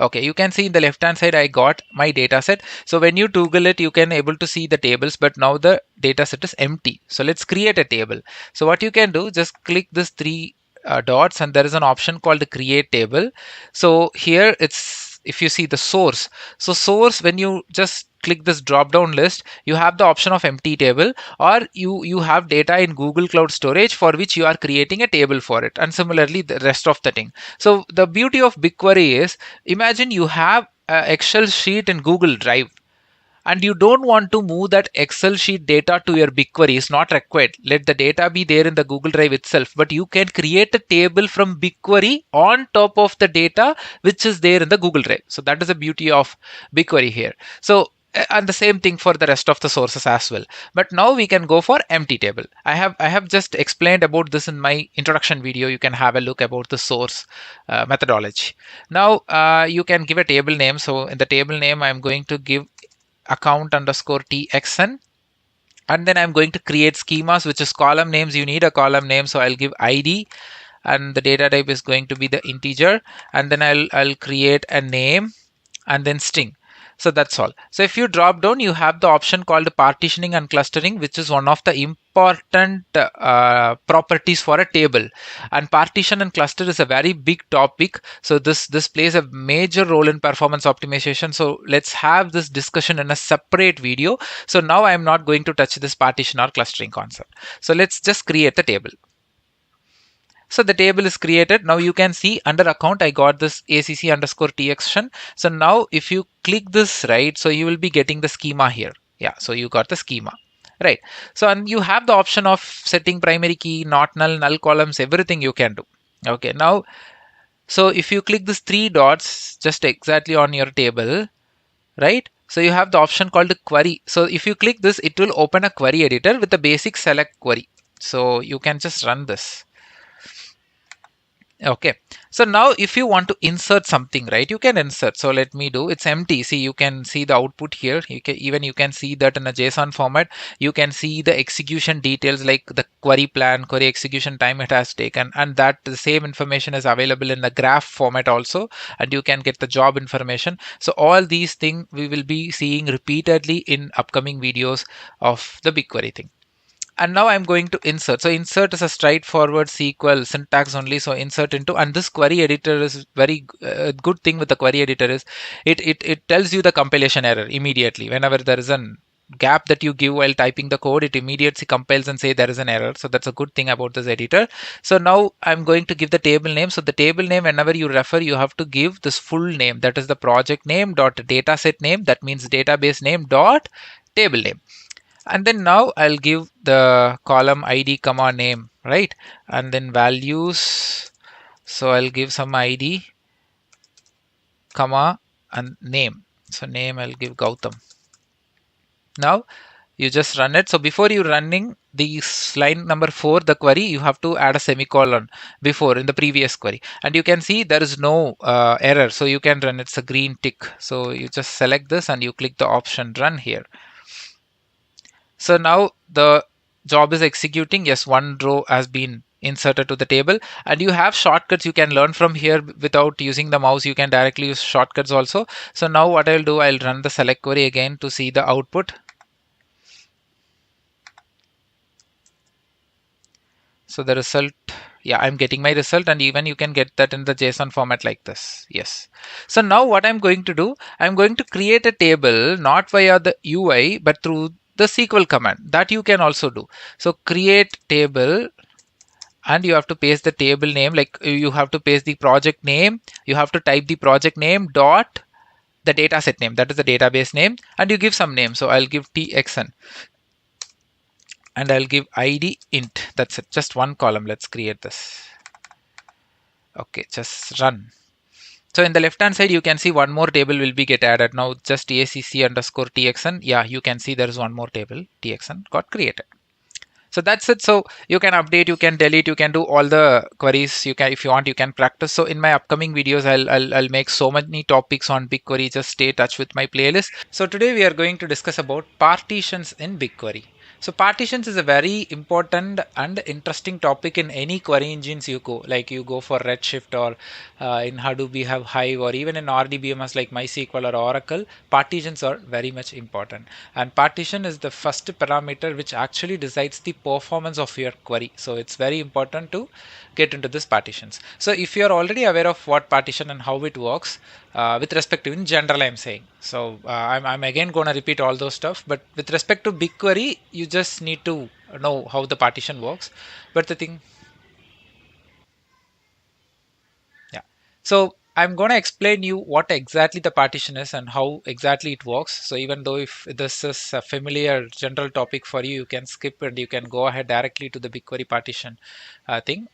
Okay, you can see in the left hand side I got my data set. So when you toggle it, you can able to see the tables, but now the data set is empty. So let's create a table. So what you can do, just click this three dots, and there is an option called create table. So here it's, if you see the source, so source, when you just click this drop down list, you have the option of empty table, or you have data in Google Cloud Storage for which you are creating a table for it, and similarly the rest of the thing. So the beauty of BigQuery is, imagine you have an Excel sheet in Google Drive, and you don't want to move that Excel sheet data to your BigQuery. Is not required. Let the data be there in the Google Drive itself, but you can create a table from BigQuery on top of the data which is there in the Google Drive. So that is the beauty of BigQuery here. So and the same thing for the rest of the sources as well. But now we can go for empty table. I have just explained about this in my introduction video. You can have a look about the source methodology. Now you can give a table name. So in the table name, I'm going to give account_txn, and then I'm going to create schemas, which is column names. You need a column name, so I'll give ID, and the data type is going to be the integer, and then I'll create a name and then string. So that's all. So if you drop down, you have the option called partitioning and clustering, which is one of the important properties for a table. And partition and cluster is a very big topic. So this plays a major role in performance optimization. So let's have this discussion in a separate video. So now I'm not going to touch this partition or clustering concept. So let's just create the table. So the table is created. Now you can see under account, I got this ACC_TXN. So now if you click this, right, so you will be getting the schema here. Yeah, so you got the schema. right? So and you have the option of setting primary key, not null, null columns, everything you can do. Okay, now so if you click these three dots just exactly on your table, right? So you have the option called the query. So if you click this, it will open a query editor with the basic select query. So you can just run this. Okay, so now if you want to insert something, right, you can insert. So let me do, it's empty. See, you can see the output here. You can see that in a JSON format. You can see the execution details like the query plan, query execution time it has taken, and that the same information is available in the graph format also, and you can get the job information. So all these things we will be seeing repeatedly in upcoming videos of the BigQuery thing. And now I'm going to insert. So insert is a straightforward SQL syntax only. So insert into, and this query editor is very good thing with the query editor is it tells you the compilation error immediately. Whenever there is a gap that you give while typing the code, it immediately compiles and say there is an error. So that's a good thing about this editor. So now I'm going to give the table name. So the table name, whenever you refer, you have to give this full name. That is the project name dot dataset name. That means database name dot table name. And then now I'll give the column ID comma name, right? And then values. So I'll give some ID comma and name. So name I'll give Gautam. Now you just run it. So before you running this line number 4, the query, you have to add a semicolon before in the previous query. And you can see there is no error. So you can run, it's a green tick. So you just select this and you click the option run here. So now the job is executing. Yes, one row has been inserted to the table, and you have shortcuts you can learn from here without using the mouse. You can directly use shortcuts also. So now what I'll do, I'll run the select query again to see the output. So the result, yeah, I'm getting my result, and even you can get that in the JSON format like this. Yes. So now what I'm going to do, I'm going to create a table not via the UI but through the SQL command that you can also do. So create table, and you have to paste the table name, like you have to paste the project name, you have to type the project name dot the dataset name, that is the database name, and you give some name. So I'll give txn and I'll give id int. That's it, just one column. Let's create this. Okay, just run. So in the left hand side you can see one more table will be get added. Now just acc underscore txn, yeah, you can see there is one more table txn got created. So that's it. So you can update, you can delete, you can do all the queries. You can, if you want, you can practice. So in my upcoming videos, I'll make so many topics on BigQuery. Just stay in touch with my playlist. So today we are going to discuss about partitions in BigQuery. So partitions is a very important and interesting topic in any query engines you go. Like you go for Redshift, or in Hadoop we have Hive, or even in RDBMS like MySQL or Oracle. Partitions are very much important. And partition is the first parameter which actually decides the performance of your query. So it's very important to get into this partitions. So if you are already aware of what partition and how it works, with respect to in general I'm saying. So I'm again going to repeat all those stuff, but with respect to BigQuery, you just need to know how the partition works. But the thing, yeah. So I'm going to explain you what exactly the partition is and how exactly it works. So even though if this is a familiar general topic for you, you can skip and you can go ahead directly to the BigQuery partition thing.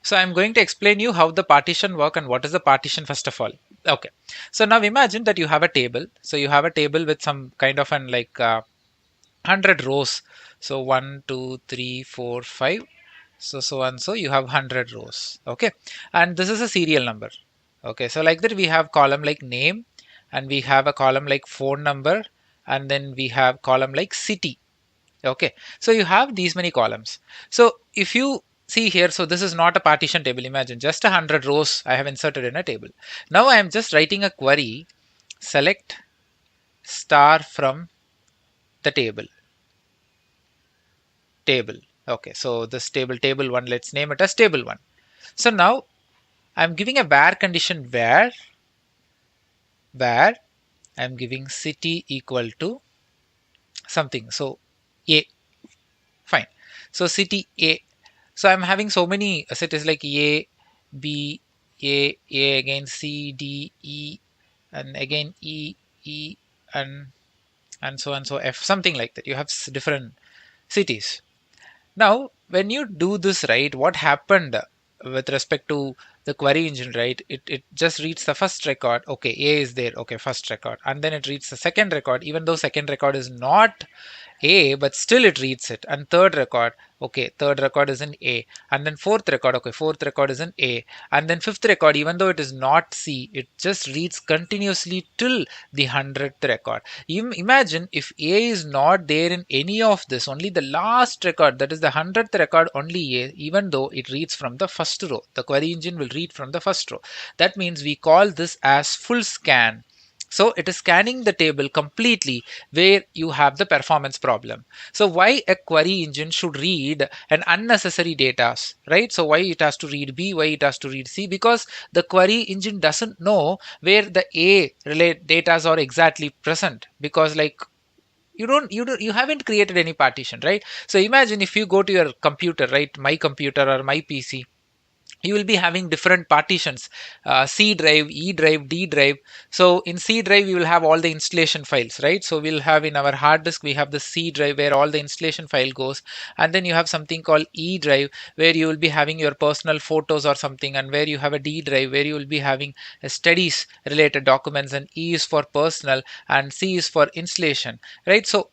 So I'm going to explain you how the partition work and what is the partition first of all. Okay. So now imagine that you have a table. So you have a table with some kind of an like 100 rows. So 1, 2, 3, 4, 5. So and so you have 100 rows. Okay. And this is a serial number. Okay. So like that we have column like name, and we have a column like phone number, and then we have column like city. Okay, so you have these many columns. So if you see here, so this is not a partition table. Imagine just 100 rows I have inserted in a table. Now I am just writing a query, select star from the table. Okay, so this table 1, let's name it as table 1. So now I'm giving a where condition where I'm giving city equal to something. So A, fine. So city A. So I'm having so many cities like A, B, A again, C, D, E, and again E, E, and and so and so F, something like that. You have different cities. Now, when you do this, right, what happened with respect to the query engine, right? It just reads the first record. Okay, A is there. Okay, first record. And then it reads the second record, even though second record is not A, but still it reads it. And third record, okay, third record is in A. And then fourth record, okay, fourth record is in A. And then fifth record, even though it is not C, it just reads continuously till the 100th record. Imagine if A is not there in any of this, only the last record, that is the 100th record, only A, even though it reads from the first row. The query engine will read from the first row. That means we call this as full scan. So it is scanning the table completely where you have the performance problem. So why a query engine should read an unnecessary data, right? So why it has to read B, why it has to read C? Because the query engine doesn't know where the A related data are exactly present, because like you haven't created any partition, right? So imagine if you go to your computer, right, my computer or my PC, you will be having different partitions, C drive, E drive, D drive. So in C drive you will have all the installation files, right? So we'll have in our hard disk, we have the C drive where all the installation file goes, and then you have something called E drive where you will be having your personal photos or something, and where you have a D drive where you will be having studies related documents, and E is for personal and C is for installation, right? So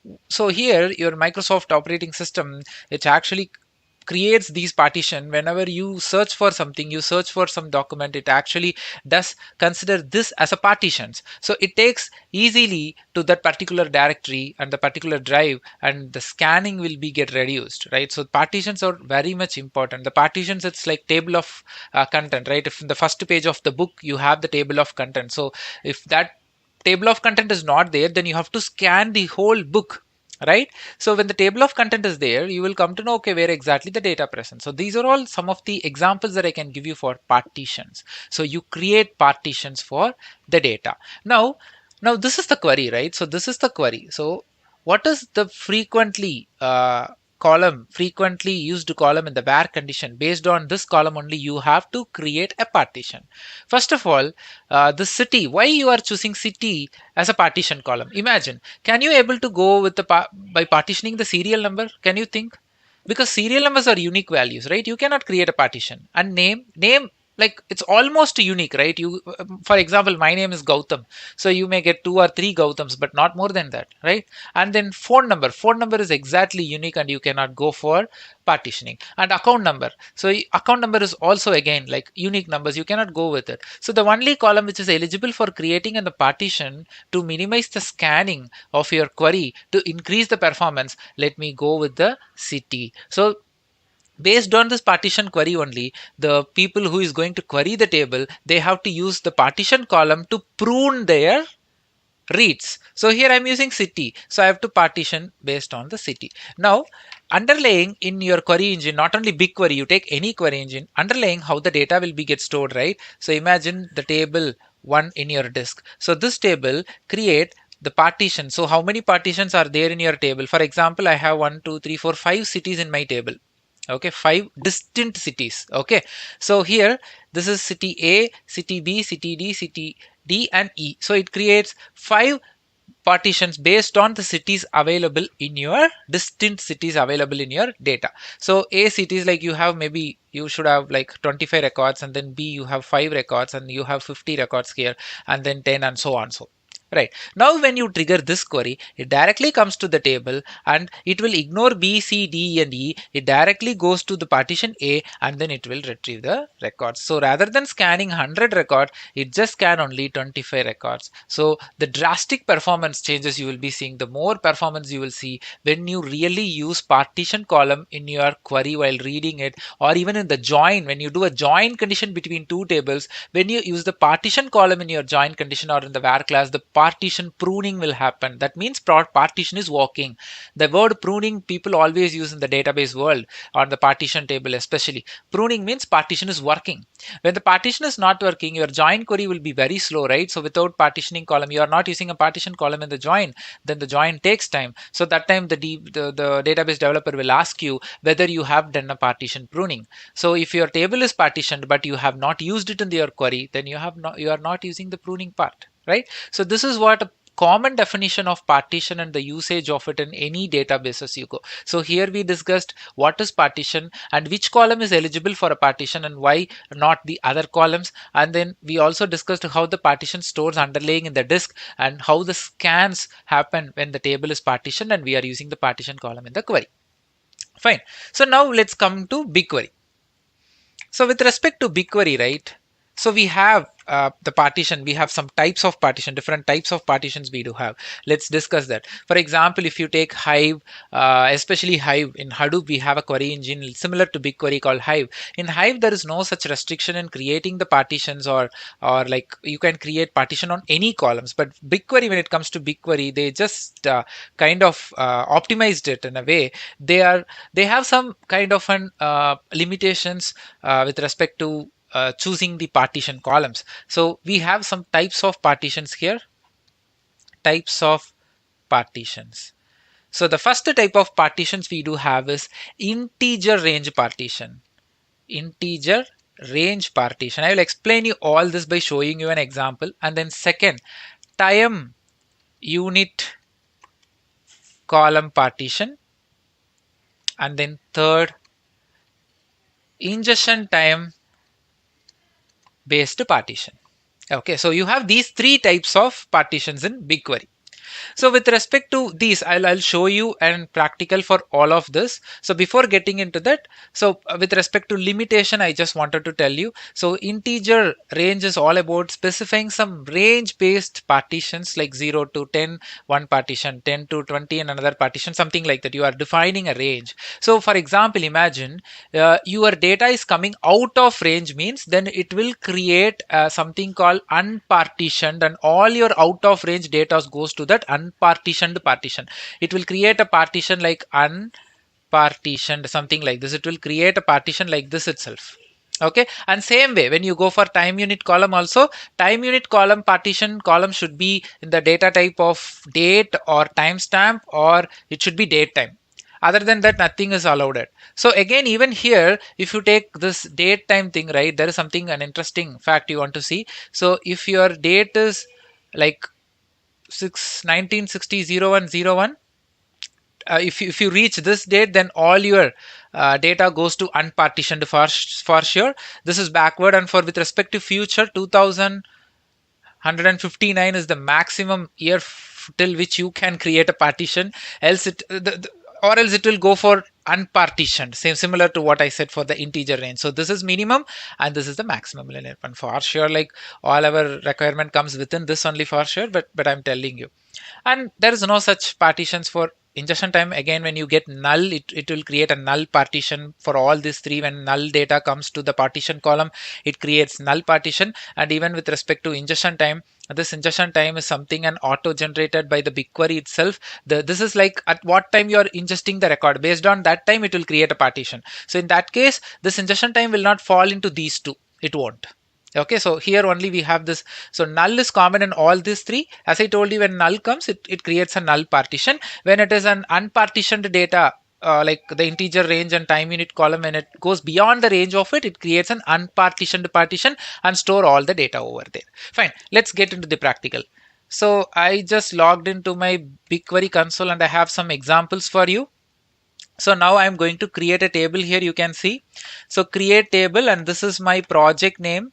here your Microsoft operating system, it's actually creates these partition. Whenever you search for something, you search for some document, it actually does consider this as a partitions. So it takes easily to that particular directory and the particular drive, and the scanning will be get reduced, right? So partitions are very much important. The partitions, it's like table of content, right? If in the first page of the book you have the table of content, so if that table of content is not there, then you have to scan the whole book, right? So when the table of content is there, you will come to know, okay, where exactly the data present. So these are all some of the examples that I can give you for partitions. So you create partitions for the data. Now this is the query, right? So this is the query. So what is the frequently used column in the where condition? Based on this column only, you have to create a partition. First of all, the city, why you are choosing city as a partition column? Imagine, can you able to go with the by partitioning the serial number? Can you think? Because serial numbers are unique values, right? You cannot create a partition. And name, like it's almost unique, right? You for example, my name is Gautam, so you may get 2 or 3 Gautams, but not more than that, right? And then phone number is exactly unique, and you cannot go for partitioning. And account number, so account number is also again like unique numbers, you cannot go with it. So the only column which is eligible for creating in the partition to minimize the scanning of your query to increase the performance, let me go with the city. So based on this partition query only, the people who is going to query the table, they have to use the partition column to prune their reads. So here I'm using city, so I have to partition based on the city. Now underlaying in your query engine, not only BigQuery, you take any query engine, underlaying how the data will be get stored, right? So imagine the table 1 in your disk. So this table create the partition. So how many partitions are there in your table? For example, I have 1 2 3 4 5 cities in my table. Okay, 5 distinct cities. Okay, so here this is city A, city B, city D, city D and E. So it creates 5 partitions based on the cities available in your distinct cities available in your data. So A cities, like you have, maybe you should have like 25 records, and then B you have 5 records, and you have 50 records here, and then 10 and so on. So right now when you trigger this query, it directly comes to the table and it will ignore B, C, D and E. It directly goes to the partition A, and then it will retrieve the records. So rather than scanning 100 records, it just scan only 25 records. So the drastic performance changes you will be seeing, the more performance you will see when you really use partition column in your query while reading it, or even in the join, when you do a join condition between two tables, when you use the partition column in your join condition or in the where class, the partition pruning will happen. That means partition is working. The word pruning people always use in the database world, on the partition table especially. Pruning means partition is working. When the partition is not working, your join query will be very slow, right? So without partitioning column, you are not using a partition column in the join, then the join takes time. So that time the database developer will ask you whether you have done a partition pruning. So if your table is partitioned but you have not used it in your query, then you are not using the pruning part, right? So this is what a common definition of partition and the usage of it in any databases you go. So here we discussed what is partition and which column is eligible for a partition and why not the other columns. And then we also discussed how the partition stores underlying in the disk and how the scans happen when the table is partitioned and we are using the partition column in the query. Fine. So now let's come to BigQuery. So with respect to BigQuery, right? So we have the partition, we have some types of partition, different types of partitions we do have. Let's discuss that. For example, if you take Hive, especially Hive in Hadoop, we have a query engine similar to BigQuery called Hive. In Hive, there is no such restriction in creating the partitions or like you can create partition on any columns. But BigQuery, when it comes to BigQuery, they just kind of optimized it in a way. They have some kind of an limitations with respect to choosing the partition columns. So we have some types of partitions here. Types of partitions. So the first type of partitions we do have is integer range partition. Integer range partition. I will explain you all this by showing you an example. And then second, time unit column partition. And then third, ingestion time based partition. Okay, so you have these three types of partitions in BigQuery. So with respect to these, I'll show you an practical for all of this. So before getting into that, so with respect to limitation, I just wanted to tell you. So integer range is all about specifying some range based partitions like 0 to 10, one partition, 10 to 20 and another partition, something like that. You are defining a range. So for example, imagine your data is coming out of range means then it will create something called unpartitioned and all your out of range data goes to that unpartitioned partition. It will create a partition like unpartitioned, something like this. It will create a partition like this itself. Okay, and same way when you go for time unit column also, time unit column partition column should be in the data type of date or timestamp or it should be date time. Other than that, nothing is allowed. So again, even here, if you take this date time thing, right, there is something, an interesting fact you want to see. So if your date is like 1960 0101, if you reach this date, then all your data goes to unpartitioned for sure. This is backward, and for with respect to future, 2159 is the maximum year till which you can create a partition. Else or else it will go for unpartitioned, same similar to what I said for the integer range. So this is minimum and this is the maximum limit, and for sure like all our requirement comes within this only for sure, but I'm telling you. And there is no such partitions for ingestion time. Again, when you get null, it will create a null partition for all these three. When null data comes to the partition column, it creates null partition. And even with respect to ingestion time, this ingestion time is something an auto generated by the BigQuery itself. This is like at what time you are ingesting the record. Based on that time, it will create a partition. So in that case, this ingestion time will not fall into these two. It won't. Okay, so here only we have this. So null is common in all these three. As I told you, when null comes, it creates a null partition. When it is an unpartitioned data, like the integer range and time unit column, when it goes beyond the range of it, it creates an unpartitioned partition and store all the data over there. Fine, let's get into the practical. So I just logged into my BigQuery console and I have some examples for you. So now I'm going to create a table here, you can see. So create table, and this is my project name.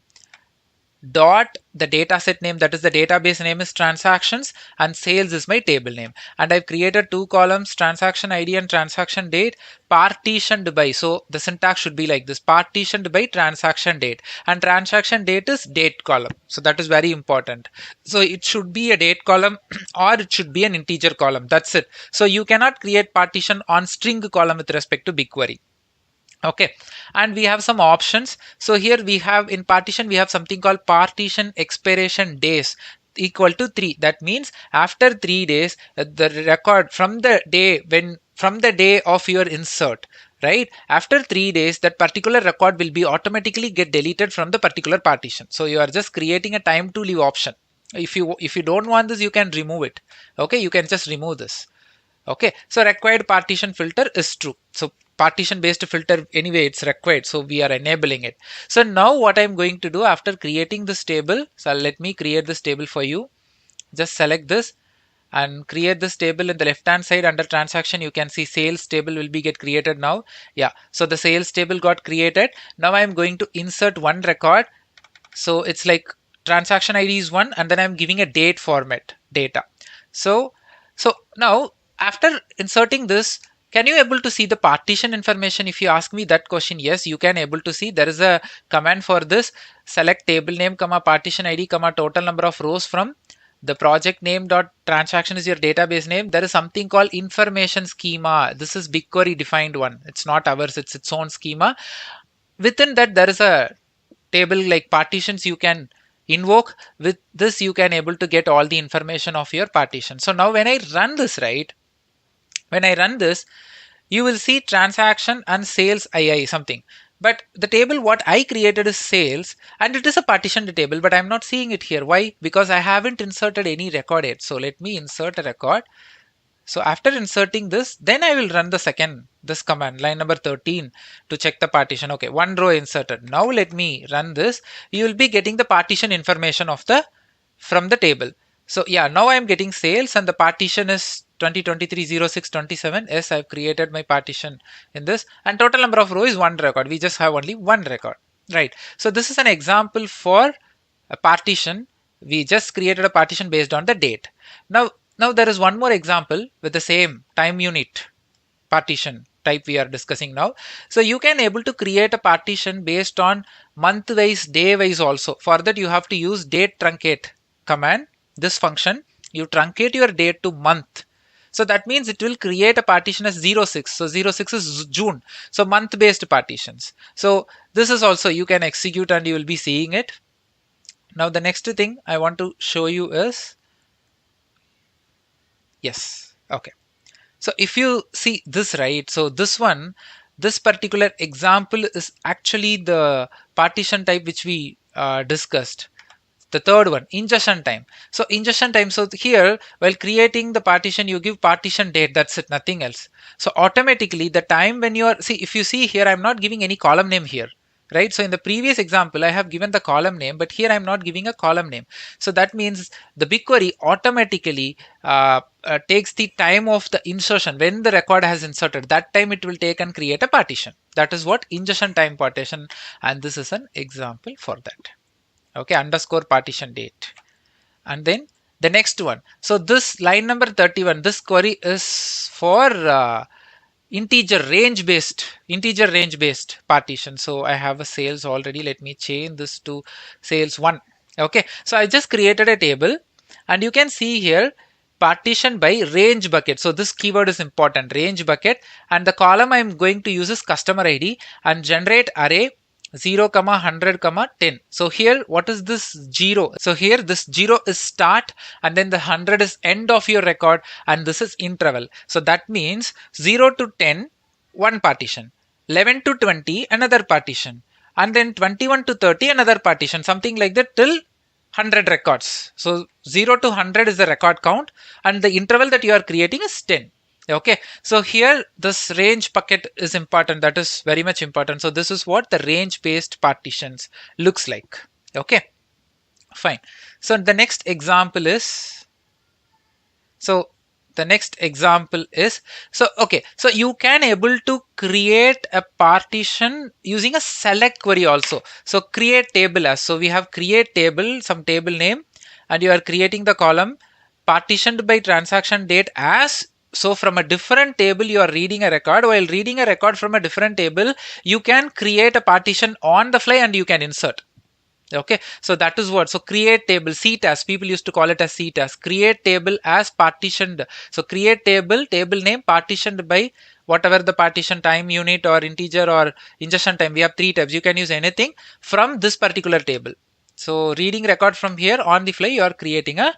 Dot the dataset name, that is the database name is transactions, and sales is my table name. And I've created two columns, transaction ID and transaction date, partitioned by. So the syntax should be like this: partitioned by transaction date, and transaction date is date column. So that is very important. So it should be a date column or it should be an integer column. That's it. So you cannot create partition on string column with respect to BigQuery. Okay, and we have some options. So here we have in partition, we have something called partition expiration days equal to 3. That means after 3 days, the record from the day of your insert, right? After 3 days, that particular record will be automatically get deleted from the particular partition. So you are just creating a time to leave option. If you don't want this, you can remove it. Okay, you can just remove this. Okay, so required partition filter is true. So partition based filter, anyway, it's required. So we are enabling it. So now what I'm going to do after creating this table, so let me create this table for you. Just select this. and create this table in the left hand side under transaction. You can see sales table will be get created now. Yeah, so the sales table got created. Now I'm going to insert one record. So it's like transaction ID is one, and then I'm giving a date format data. So now after inserting this, can you able to see the partition information? If you ask me that question, yes, you can able to see. There is a command for this: select table name comma partition ID comma total number of rows from the project name dot transaction is your database name. There is something called information schema. This is BigQuery defined one. It's not ours. It's its own schema. Within that, there is a table like partitions you can invoke. With this, you can able to get all the information of your partition. So now when I run this, right? When I run this, you will see transaction and sales II something. But the table what I created is sales, and it is a partitioned table, but I'm not seeing it here. Why? Because I haven't inserted any record yet. So let me insert a record. So after inserting this, then I will run the this command, line number 13, to check the partition. Okay, one row inserted. Now let me run this. You will be getting the partition information of from the table. So yeah, now I'm getting sales and the partition is 2023-06-27. Yes, I've created my partition in this, and total number of row is one record. We just have only one record, right? So this is an example for a partition. We just created a partition based on the date. Now there is one more example with the same time unit partition type we are discussing now. So you can able to create a partition based on month wise, day wise also. For that you have to use date truncate command. This function, you truncate your date to month. So that means it will create a partition as 06. So 06 is June. So month based partitions. So this is also you can execute and you will be seeing it. Now the next thing I want to show you is, yes, okay. So if you see this, right, so this particular example is actually the partition type which we discussed. The third one, ingestion time. So ingestion time, so here while creating the partition, you give partition date, that's it, nothing else. So automatically the time when you are, see, if you see here, I'm not giving any column name here, right? So in the previous example, I have given the column name, but here I'm not giving a column name. So that means the BigQuery automatically takes the time of the insertion when the record has inserted. That time it will take and create a partition. That is what ingestion time partition, and this is an example for that. Okay, underscore partition date. And then the next one. So this line number 31, this query is for integer range based partition. So I have a sales already. Let me change this to sales 1. Okay, so I just created a table and you can see here partition by range bucket. So this keyword is important, range bucket, and the column I'm going to use is customer ID and generate array 0, 100, 10. So here, what is this 0? So here this 0 is start and then the 100 is end of your record and this is interval. So that means 0 to 10, one partition, 11 to 20, another partition, and then 21 to 30, another partition, something like that till 100 records. So 0 to 100 is the record count and the interval that you are creating is 10. Okay, so here this range bucket is important. That is very much important. So this is what the range based partitions looks like. Okay, fine. So the next example is, so okay, so you can able to create a partition using a select query also. So create table as, so we have create table, some table name, and you are creating the column partitioned by transaction date as. So from a different table you are reading a record. While reading a record from a different table, you can create a partition on the fly and you can insert. Okay, so that is what. So create table, CTAS, people used to call it as CTAS, create table as partitioned. So create table, table name partitioned by whatever the partition time unit or integer or ingestion time. We have 3 types. You can use anything from this particular table. So reading record from here on the fly, you are creating a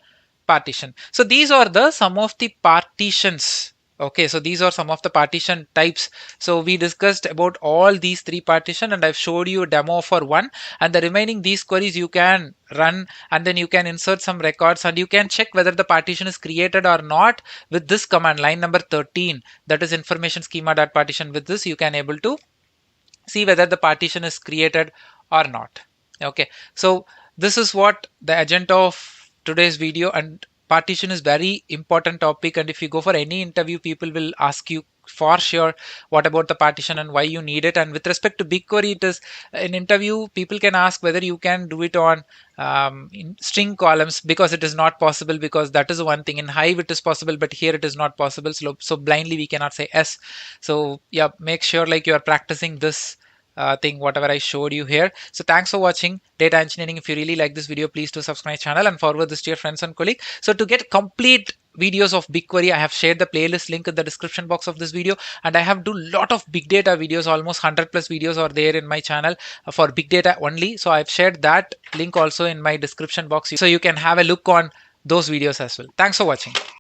partition. So these are the some of the partitions. Okay, so these are some of the partition types. So we discussed about all these 3 partition and I've showed you a demo for one, and the remaining these queries you can run and then you can insert some records and you can check whether the partition is created or not with this command, line number 13, that is information schema.partition. With this you can able to see whether the partition is created or not. Okay, so this is what the agenda of today's video, and partition is very important topic, and if you go for any interview, people will ask you for sure what about the partition and why you need it. And with respect to BigQuery, it is in interview people can ask whether you can do it on in string columns, because it is not possible, because that is one thing. In Hive it is possible, but here it is not possible. So blindly we cannot say yes. So yeah, make sure like you are practicing this thing whatever I showed you here. So thanks for watching data engineering. If you really like this video, please do subscribe channel and forward this to your friends and colleagues. So to get complete videos of BigQuery, I have shared the playlist link in the description box of this video, and I have do lot of big data videos. Almost 100 plus videos are there in my channel for big data only. So I've shared that link also in my description box, so you can have a look on those videos as well. Thanks for watching.